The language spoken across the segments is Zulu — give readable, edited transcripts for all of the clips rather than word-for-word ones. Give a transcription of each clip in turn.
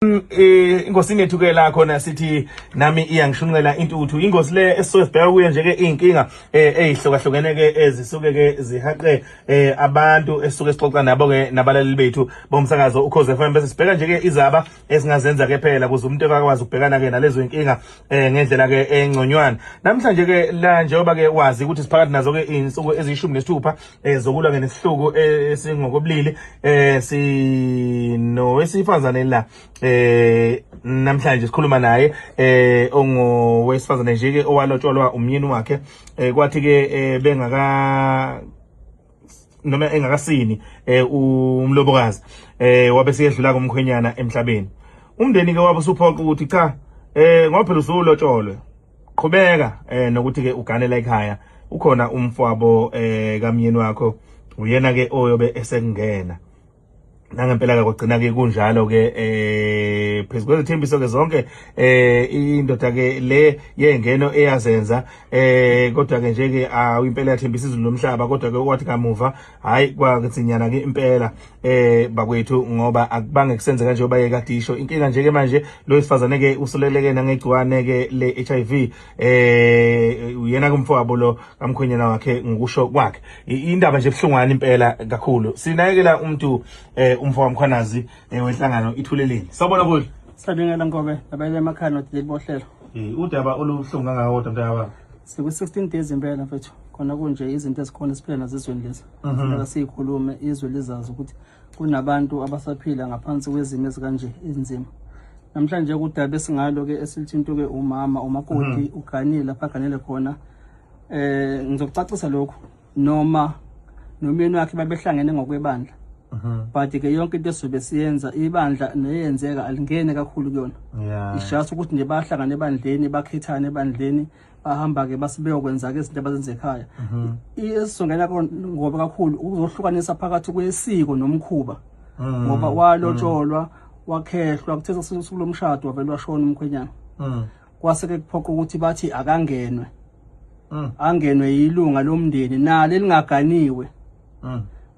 Ingosini yethu ke la khona sithi nami iyangishunqela intuthu ingosi le esisuke sibheka kuye nje ke inkinga ezihlukahlukene ke ezisuke ke zihaqe abantu esisuke sixoxa nabo ke nabalali bethu bomsakazo ukhoze FM bese sibheka nje ke izaba esingazenza ke phela kuze umuntu ekwazi ukubhekana ke nalezo inkinga ngendlela ke engconywana namhlanje ke la njengoba ke wazi ukuthi siphakathi nazo ke insuku eziyishumi zokulwa ke nesihluku esingokobulili sino wesifazane la namhlanje sikhuluma naye ongowesifazane nje ke owalotsholwa umyeni wakhe kwathi ke bengaka noma engakasini umlobokazi wabe siyedlula kumkhwenyana emhlabeni umndeni ke wabe usuphoqa ukuthi cha ngoba phela usulotsholwe qhubeka nokuthi ke uganela ekhaya ukhona umfowabo kamyeni wakho uyena ke oyobe esengena nangempela ke kugcina ke kunjalo ke phezulu kwezithembiso ke zonke indoda ke le yengeno eyazenza kodwa ke nje ke impela yathembisa izulu lomhlaba kodwa ke kwathi kamuva hayi kwakutsinyana ke impela bakwethu ngoba akubange kusenze kanje oba yekadisho inkinga nje ke manje lo wesifazane ke usuleleke nangegciwane ke le HIV uyena kumfowabo lo kamkhwenyana wakhe ngokusho kwakhe indaba nje ebhlungwana impela kakhulu sinayekela umuntu umfowabo mkhwanazi wenhlangano ithuleleni sawubona kuhle sabingela ngobe abayele emakhaya nothi bohlelo udaba oluhlungu kangaka kodwa mntaka siku 16 days impela mfethu khona kunje izinto ezikhona siphela nazizweni lezi la sikhulume izwe lizazi ukuthi kunabantu abasaphila ngaphansi kwezimo ezikanje inzima namhlanje kudaba esingalo ke esilithinto ke umama umakoti uganile lapha ganele khona ngizokucacisa lokho noma nomyeni wakhe babehlangene ngokwebandla but ke yonke into esizobe siyenza ibandla neyenzeka alingene kakhulu kuyona ishasa ukuthi nje bahlangane ebandleni bakhethane ebandleni bahamba ke basibeyokwenza ke izinto abazenza ekhaya isizongena ngoba kakhulu ukuzohlukanisa phakathi kwesiko nomkhuba ngoba walotsholwa wakhehlwa kuthetha sisuku lomshado wavela washona umkhwenyana kwase ke kuphoqa ukuthi bathi akangenwe angenwe yilunga lomndeni nalo elingaganiwe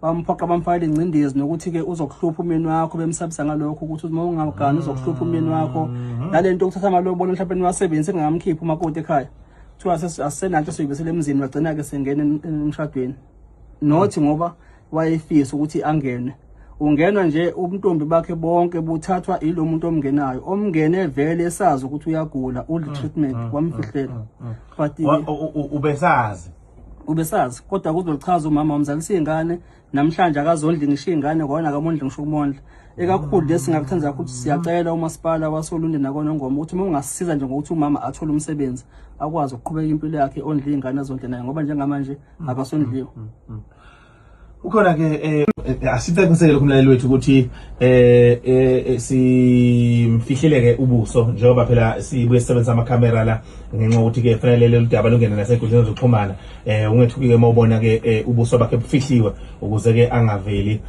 bamphoqa bamfayile ingcindezi nokuthi ke uzokuhlupha umyeni wakho bemsabisa ngalokho ukuthi uma ungagani uzokuhlupha umyeni wakho nalento ukuthatha amalobolo mhlawumbe wasebenzisa ngamkhipha umakoti ekhaya kuthiwa asenanto soyibesele emzini bagcina ke sengena emshadweni nothi ngoba wayefisa ukuthi angenwe ungenwa nje ubuntombi bakhe bonke buthathwa ilo muntu omngenayo omngene vele esazi ukuthi uyagula uli treatment wamfihlela but ubesazi kodwa kuzolichaza umama wamzalisa ingane namhlanje akazondli ngisho ingane kona akamondli ngisho umondla ekakhulu lesingakuthenza ukuthi siyacela umasipala wasolunde nakona ngoma ukuthi uma ungasisiza nje ngokuthi umama athole umsebenzi akwazi ukuqhubeka impilo yakhe ondli ingane azondle naye ngoba njengamanje akasondliwe ukhona ke asicebisele kumlaleli wethu ukuthi simfihleleke ubuso njengoba phela sibuye sisebenzisa amakhamera la ngenxa ukuthi ke fanele lelo daba lungena nasenkundleni zokuxhumana ungethuki ke mawubona ke ubuso bakhe bufihliwe ukuze ke angaveli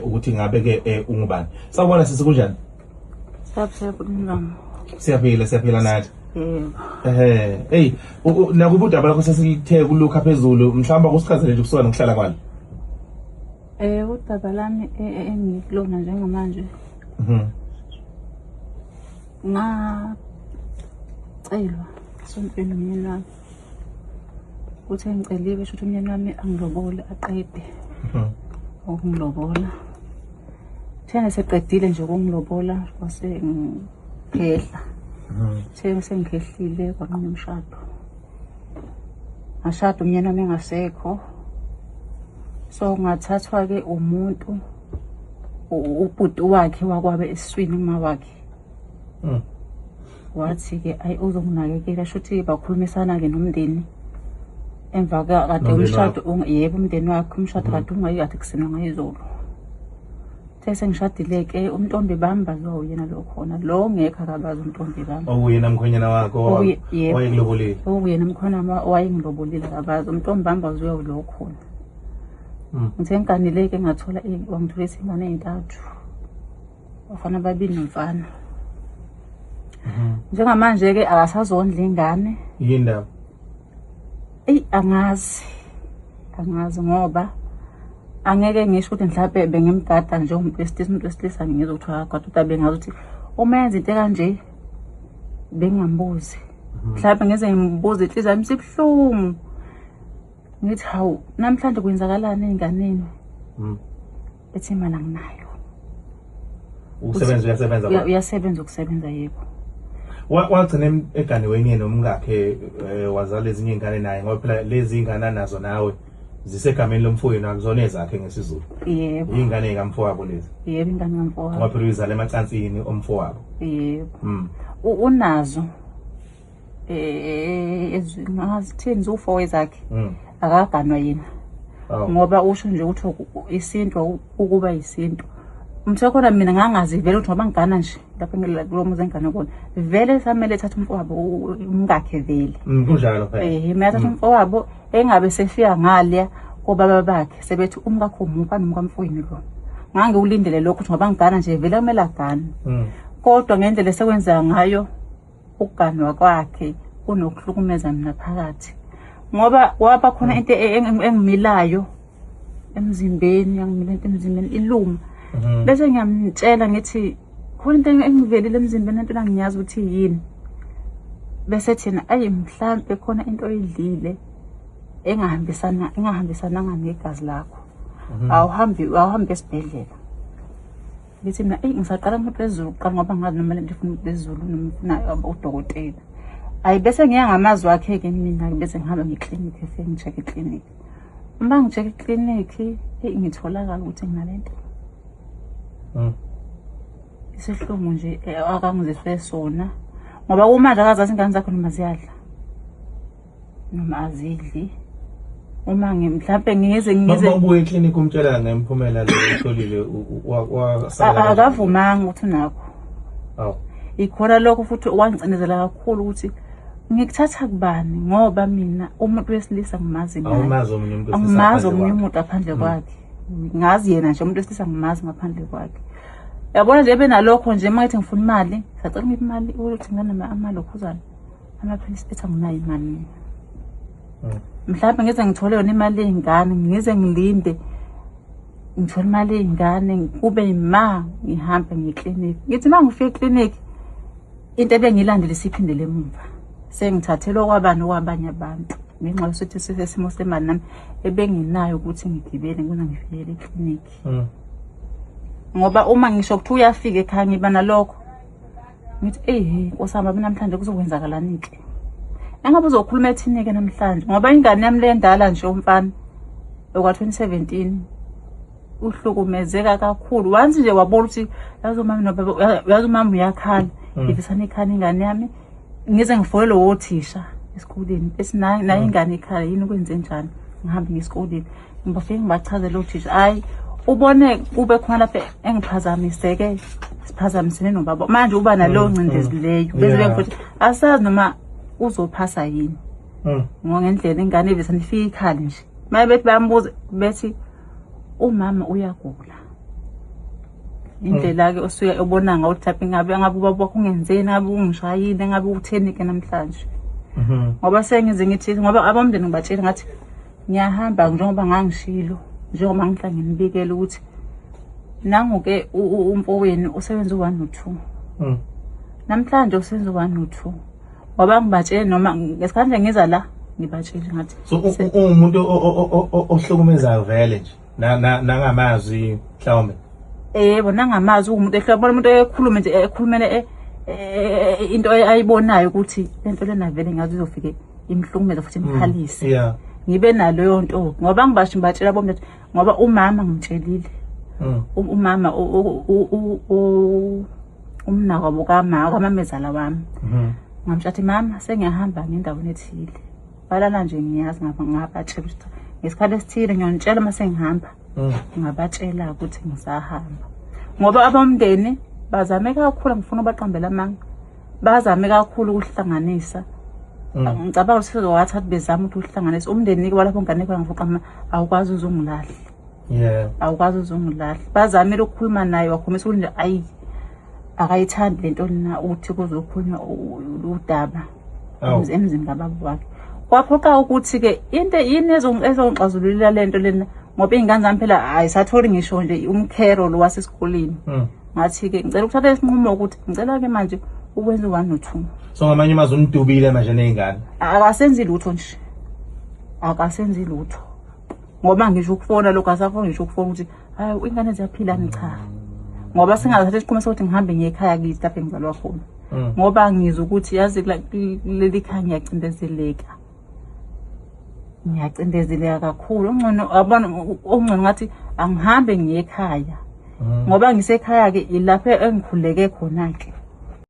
ukuthi ngabe ke ungubani sawubona sisi kunjani siyaphila nathi hey nakuba udaba lakho sesithe kulukha phezulu mhlawumbe kusichazele nje kusuka nokuhlala kwalo udaba lami engikulona njengamanje ngacelwa sompeni umyeni wami ukuthi ngiceliwe ukuthi umyeni wami angilobole aqede ukungilobola thena seqedile nje ukungilobola kwase ngikhehla sengikhehlile kwanqina umshado ngashada umyeni wami engasekho so ngathathwa ke umuntu ubhuti wakhe wakwabe esiswini uma wakhe wathi ke ayi uzonginakekela shothi bakhulumisana ke nomndeni emva kade umshado yebo umndeni wakhe umshado kade ungayikade kusena ngayizolo these ngishadile ke umntombi bamba lo yena lo khona lo ngekho akabazi umntombi bamba oyena mkhwenyana wakho wayengilobolile oyena mkhwenyana wayengilobolile akabazi umntombi bamba uzoyo lo khona ngithe ngikanileke ngathola wangithola izingane ezintathu bafana babili nomfana njengamanje ke akasazondla ingane yindaba angazi ngoba angeke ngisho ukuthi mhlawumbe bengimgada nje umuntu wesilisa ngizothiwa kodwa bengazi ukuthi uma yenza into kanje bengingambuzi mhlawumbe ngeze ngimbuze inhliziyo yami sibuhlungu ngithi hawu namhlanje kwenzakalani enganeni ethi imali anginayo uyasebenza ukusebenza yebo wagcina eganiweni nomngakhe wazala ezinye ingane naye ngoba phela lezi ingane nazo nawe zisegameni lomfowenu akuzona ezakhe ngesizulu yebo ingane kamfowabo lezi yebo ingane kamfowabo ngoba phela uyizala emacansini omfowabo yebo unazo ngazithini u4 zakhe akaganwa yena ngoba usho nje ukuthi isinto ukuba isinto umthekona mina ngangazi vele ukuthi ngoba ngigana nje lapho ngilomuze ngane kona vele samele ethatha umfowabo umngakhe vele kunjalo phela mina ethatha umfowabo engabe sefika ngaliya kobaba bakhe sebethi umkakho umupha nomkamfowini lo ngangiwulindele lokho ukuthi ngoba ngigana nje vele kumele agane kodwa ngendlela esekwenza ngayo ukuganwa kwakhe kunokuhlukumeza mina phakathi ngoba waba khona into engimilayo emzimbeni yangimila into emzimbeni iluma bese ngiyamtshela ngithi khona into engivelile emzimbeni into engiyazi ukuthi yini bese thina ayi mhlambe khona into oyidlile engahambisananga negazi lakho awuhambi esibhedlela ngithi mina ngisaqala ngaphezulu qala ngoba ngazi noma lento ifuna phezulu noma ifuna udokotela ayi bese ngiya ngamazwi akhe ke mina bese ngihamba ngeclinic efike ngicheck eclinic uma ngicheck eclinic ngitholakala ukuthi nginalento isihlungu nje akangiziswe sona ngoba uma nje akazazi ingane zakho noma ziyadla noma azidli uma mhlawumbe ngize ubuye eclinic umtshela ngempumela le utholile akavumanga ukuthi nakho ikhona lokho futhi wangicinezela kakhulu ukuthi ngikuthatha kubani ngoba mina umuntu wesilisa ngimazi angimazi omunye umuntu aphandle kwakhe ngazi yena nje umuntu wesilisa ngimazi ngaphandle kwakhe yabona nje benalokho nje uma ngithi ngifuna imali sacela imali ukuthi ngana amalokhuzana amaphilisi ethi anginayo imali mhlawumbe ngize ngithole yona imali ey'ngane ngize ngilinde ngithole imali ey'ngane kube yima ngihambe ngeclinic ngithi uma ngifika eclinic into ebengiyilandele siphindele emuva sengithathelwa kwabanye abantu ngenxa yokuthi sisesimo semali nami ebenginayo ukuthi ngigibele ngona ngifikele eclinic ngoba uma ngisho ukuthi uyafika ekhaya ngiba nalokho ngithi Nkosi yami namhlanje kuzokwenzakalani ke engabe uzokhuluma ethini-ke namhlanje ngoba ingane yami le ndala nje umfana okwa-2017 uhlukumezeka kakhulu once nje wabona ukuthi yazi umama uyakhala ngifisana ikhala ingane yami ngize ngifolele wothisha esikoleni esinayo ingane ikhala yini kwenze njani ngihambe ngesikoleni ngibafike ngibachazele othisha hayi ubone kube khona lapha engiphazamiseke siphazamisene nobaba manje uba nalowo ncindezi leyo bese bengifuthi asazi noma uzophasa yini ngendlela ingane evese nifika ikhali nje maye bethi bayambuza bethi umama uyagula indlela ke osuya ubona ngawo ukuthi ngabe ubaba wakho ungenzeni ngabe ungishayile ngabe utheni ke namhlanje ngoba sengize ngithi ngoba abamndeni ngibatshela ngathi ngiyahamba njengoba ngangishilo njengoba ngihlangene nibikele ukuthi nangu-ke umfowenu usebenza u1 no2 namhlanje usebenza u1 no2 ngoba ngibatshele noma ngesikhathi nje ngiza la ngibatshele ngathi so umuntu ohlukumezayo vele nje nangamazwi mhlawumbe yebo nangamazi umuntu ehlabona umuntu ekhulume nje ekhulumele into ayibonayo ukuthi lento lena vele ngazi izofike imhlukumeza futhi imkhalise ngibe nalo nto ngoba ngibasho ngibatshela bomntu ngoba umama ngimtshelile umama umnakwabo kamamezala wami ngamshathi mama sengiyahamba ngendaweni ethile balala nje ngiyazi ngabatshela ukuthi ngesikhathi esithile ngiyontshela uma sengihamba ngabatshela ukuthi ngisahamba ngoba abamndeni bazame kakhulu ngifuna ubaqambela amanga bazame kakhulu ukuhlanganisa ngicabanga ukuthi sizowathatha bezama ukuthi uhlanganise umndeni kwala lapho ngane kwa ngifuqa awukwazi uzungilahla awukwazi uzungilahla bazamile ukukhuluma naye wakhomisa ukuthi ayi akayithandi lento lena uthi kuzokhulunywa udaba emzini kababa wakhe kwaphoqa ukuthi ke into yini ezongixazululela lento lena ngoba ingane zami phela ayisatholi ngisho nje umkhero lo wasesikoleni ngathi-ke ngicela ukuthatha isinqumo ukuthi ngicela-ke manje ukwenza u-1 no-2. So ngamanye amazwi unidubile manje ney'ngane. Akasenzi lutho nje, akasenzi lutho, ngoba ngisho ukufona lokho asafuna ngisho ukufona ukuthi hayi ingane ziyaphilani, cha, ngoba singathatha isinqumo sokuthi ngihambe ngiye ekhaya kithi lapho engizalwa khona, ngoba ngizwa ukuthi yazi leli khaya ngiyacindezeleka kakhulu. Ongcono ngathi angihambe ngiye ekhaya, ngoba ngisekhaya-ke ilapho engikhululeke khona-ke.